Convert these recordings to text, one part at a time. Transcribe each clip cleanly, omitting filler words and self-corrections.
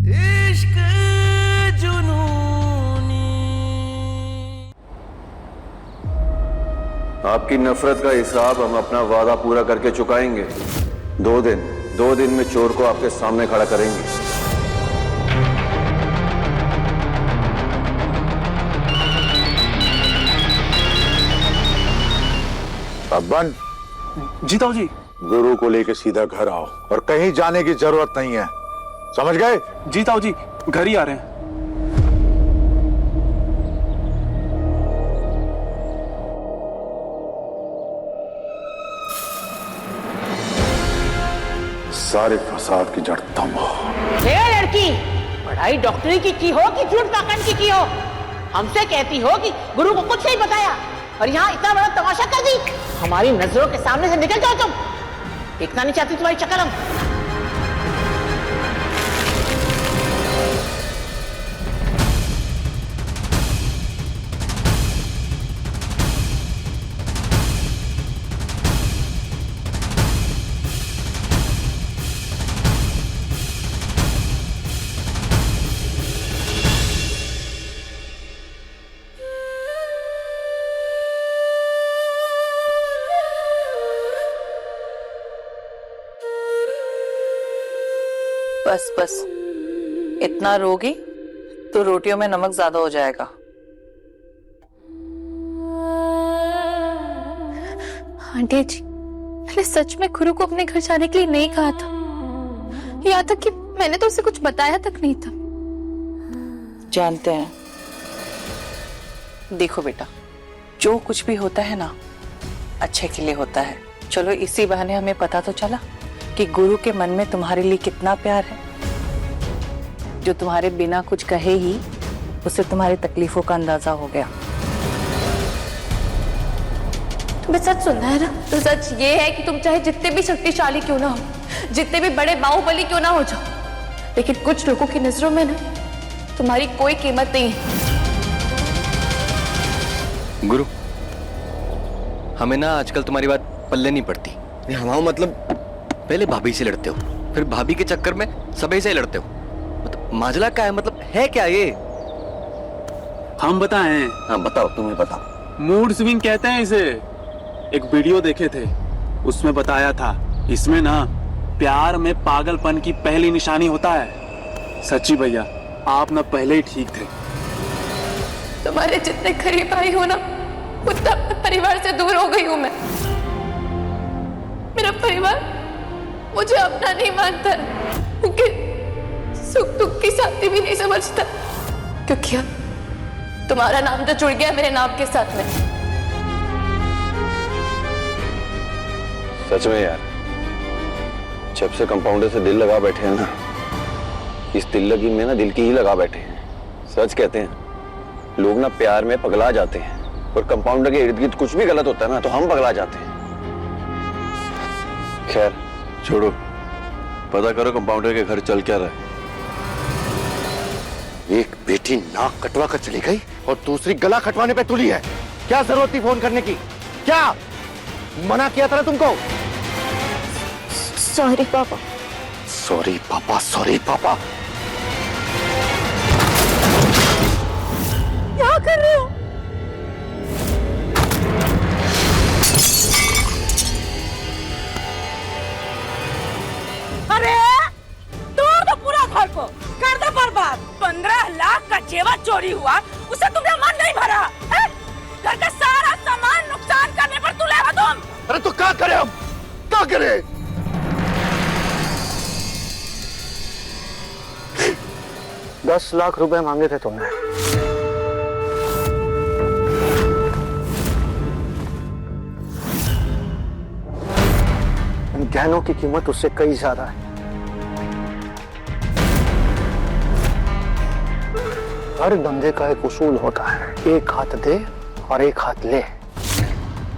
इश्क जुनूनी। आपकी नफरत का हिसाब हम अपना वादा पूरा करके चुकाएंगे। 2 दिन में चोर को आपके सामने खड़ा करेंगे। बन जी ताऊ जी। गुरु को लेके सीधा घर आओ और कहीं जाने की जरूरत नहीं है, समझ गए? जी ताऊ जी, घर ही आ रहे हैं। सारे फसाद की जड़ तुम हो। लड़की पढ़ाई डॉक्टरी की हो कि झूठ पाखंड की हो? हमसे कहती हो कि गुरु को कुछ नहीं बताया और यहाँ इतना बड़ा तमाशा कर दी। हमारी नजरों के सामने से निकल जाओ तुम। देखना नहीं चाहती तुम्हारी शक्ल हम। बस बस, इतना रोगी तो रोटियों में नमक ज्यादा हो जाएगा। आंटी जी, मैंने सच में गुरु को अपने घर जाने के लिए नहीं कहा था। यहाँ तक कि मैंने तो उसे कुछ बताया तक नहीं था। जानते हैं, देखो बेटा, जो कुछ भी होता है ना, अच्छे के लिए होता है। चलो इसी बहाने हमें पता तो चला कि गुरु के मन में तुम्हारे लिए कितना प्यार है। जो तुम्हारे बिना कुछ कहे ही उसे तुम्हारी तकलीफों का अंदाजा हो गया। तुम्हें सच सुनना है ना, तो सच ये है कि तुम चाहे जितने भी शक्तिशाली क्यों ना हो, जितने भी बड़े बाहुबली क्यों ना हो जाओ, लेकिन कुछ लोगों की नजरों में ना तुम्हारी कोई कीमत नहीं है। गुरु, हमें ना आजकल तुम्हारी बात पल्ले नहीं पड़ती। हमारा मतलब, पहले भाभी से लड़ते हो, फिर भाभी के चक्कर में सबे से लड़ते हो। मतलब माजला क्या है, मतलब है क्या ये? हम बताएं? हाँ बताओ, तुम्हें बताओ। मूड स्विंग कहते हैं इसे। एक वीडियो देखे थे, उसमें बताया था इसमें ना प्यार में पागलपन की पहली निशानी होता है। सच्ची भैया, आप ना पहले ही ठीक थे। तुम्हारे जितने करीब आई हो ना, उतना अपने परिवार से दूर हो गई हूं मैं। मेरा परिवार मुझे अपना नहीं मानता, क्योंकि सुख दुख की साथी भी नहीं समझता, क्योंकि अब तुम्हारा नाम तो जुड़ गया मेरे नाम के साथ में। सच में यार, जब से कंपाउंडर से दिल लगा बैठे हैं ना, इस दिल लगी में ना दिल की ही लगा बैठे हैं। सच कहते हैं, लोग ना प्यार में पगला जाते हैं, और कंपाउंडर के इर्द गिर्द कुछ भी गलत होता है ना तो हम पगला जाते हैं। खैर छोड़ो, पता करो कंपाउंडर के घर चल क्या रहा है। एक बेटी नाक कटवा कर चली गई और दूसरी गला कटवाने पे तुली है। क्या जरूरत थी फोन करने की? क्या मना किया था ना तुमको? सॉरी पापा। सॉरी पापा, सॉरी पापा। क्या कर रहे हो? अरे तोड़ दो पूरा घर को, कर दो बर्बाद। 15 लाख का जेवर चोरी हुआ, उसे तुमने मन नहीं भरा है? घर का सारा सामान नुकसान करने पर तुले हो तुम। अरे तो क्या करे हम, क्या करे? ₹10 लाख मांगे थे तुमने। इन गहनों की कीमत उससे कई ज्यादा है। हर धंधे का एक उसूल होता है, एक हाथ दे और एक हाथ ले।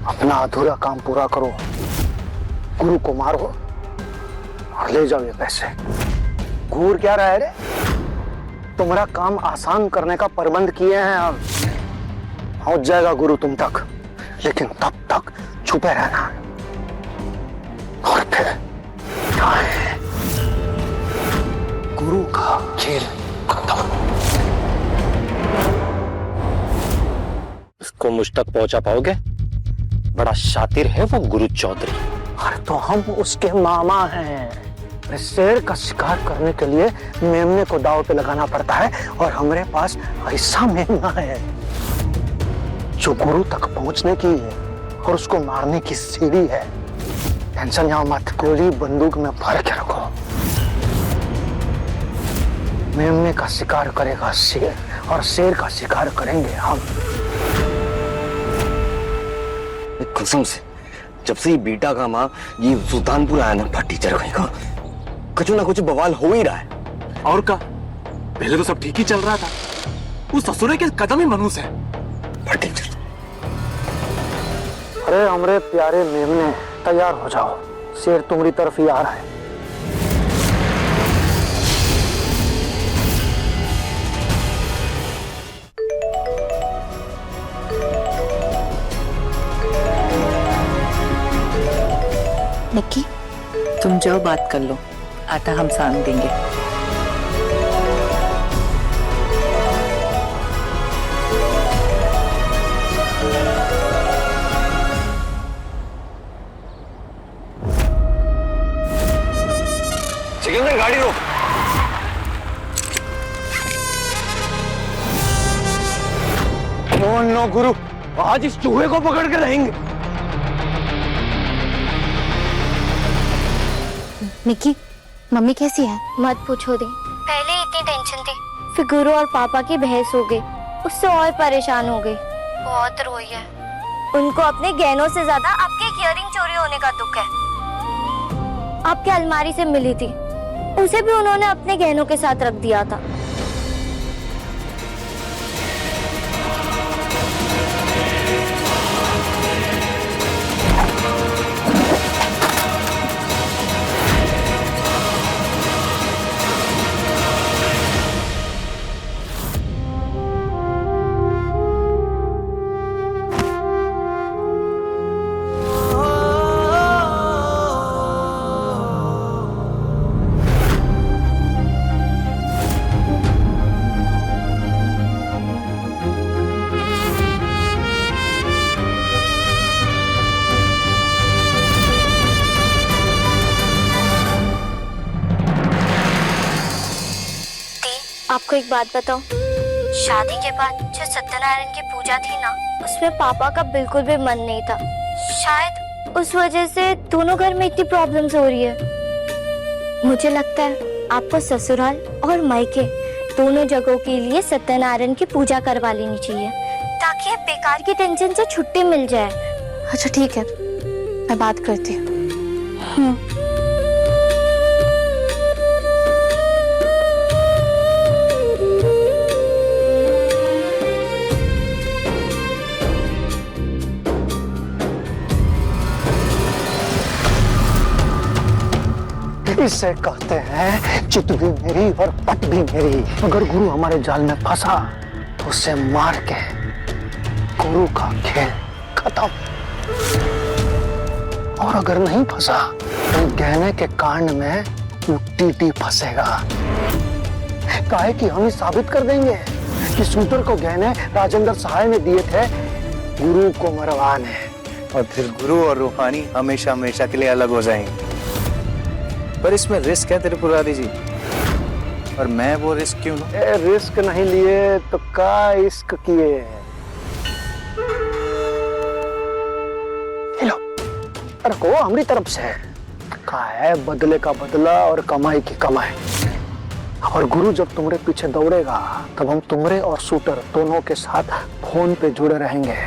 अपना अधूरा काम पूरा करो, गुरु को मारो और ले जाओ ये पैसे। घूर क्या रहा है रे? तुम्हारा काम आसान करने का प्रबंध किए हैं हम। पहुंच जाएगा गुरु तुम तक, लेकिन तब तक छुपे रहना। और फिर गुरु का खेल खत्म। इसको मुझ तक पहुंचा पाओगे? बड़ा शातिर है वो गुरु चौधरी। अरे तो हम उसके मामा हैं। अरे शेर का शिकार करने के लिए मेमने को दांव पे लगाना पड़ता है और हमारे पास ऐसा मेमना है जो गुरु तक पहुंचने की है और उसको मारने की सीढ़ी है। टेंशन यहाँ मत, गोली बंदूक में भर के रखो। मेमने का शिकार करेगा शेर और शेर का शिकार करेंगे हम। कसम से जब से ये बीटा का माँ ये सुल्तानपुर आया ना फटीचर कहीं का, कुछ ना कुछ बवाल हो ही रहा है। और का पहले तो सब ठीक ही चल रहा था, उस ससुरे के कदम ही मनूस है। फटीचर अरे हमरे प्यारे मेमने, तैयार हो जाओ, शेर तुम्हारी तरफ ही आ रहा है। निक्की तुम जाओ बात कर लो, आटा हम सान देंगे। सिकंदर गाड़ी रोक। नो गुरु, आज इस चूहे को पकड़ के रहेंगे। निक्की मम्मी कैसी है? मत पूछो दी, पहले इतनी टेंशन थी, फिर गुरु और पापा की बहस हो गई, उससे और परेशान हो गई। बहुत रोई है। उनको अपने गहनों से ज्यादा आपके इयररिंग चोरी होने का दुख है। आपके अलमारी से मिली थी, उसे भी उन्होंने अपने गहनों के साथ रख दिया था। आपको एक बात बताऊं, शादी के बाद जो सत्यनारायण की पूजा थी ना, उसमें पापा का बिल्कुल भी मन नहीं था। शायद उस वजह से दोनों घर में इतनी प्रॉब्लम्स हो रही है। मुझे लगता है आपको ससुराल और मायके दोनों जगहों के लिए सत्यनारायण की पूजा करवा लेनी चाहिए, ताकि बेकार की टेंशन से छुट्टी मिल जाए। अच्छा ठीक है, मैं बात करती हूँ। इसे कहते हैं चित भी मेरी और पट भी मेरी। अगर गुरु हमारे जाल में फंसा तो उसे मार के गुरु का खेल खत्म, और अगर नहीं फंसा तो गहने के कांड में वो टीटी फंसेगा। काहे कि हम ही साबित कर देंगे कि शूटर को गहने राजेंद्र सहाय ने दिए थे गुरु को मरवाने, और फिर गुरु और रूहानी हमेशा हमेशा के लिए अलग हो जाएंगे। पर इसमें रिस्क है त्रिपुरारी जी, और मैं वो रिस्क क्यों लूं? रिस्क नहीं लिए तो का इश्क किए। लो रखो हमारी तरफ से, का है बदले का बदला और कमाई की कमाई। और गुरु जब तुम्हारे पीछे दौड़ेगा तब हम तुम्हारे और शूटर दोनों के साथ फोन पे जुड़े रहेंगे।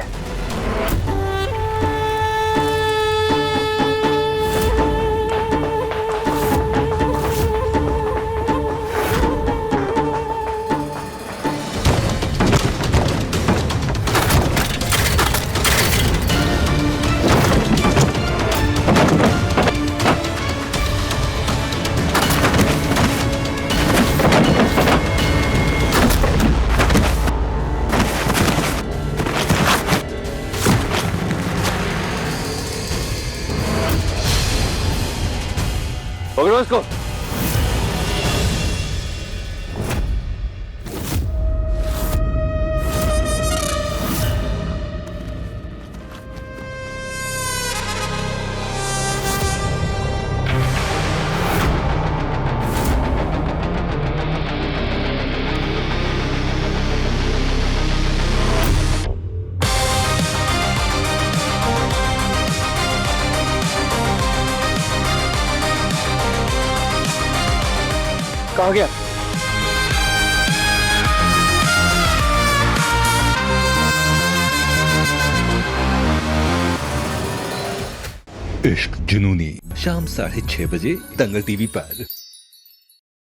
पकड़ो इसको। कहाँ गया? इश्क जुनूनी शाम 6:30 बजे दंगल टीवी पर।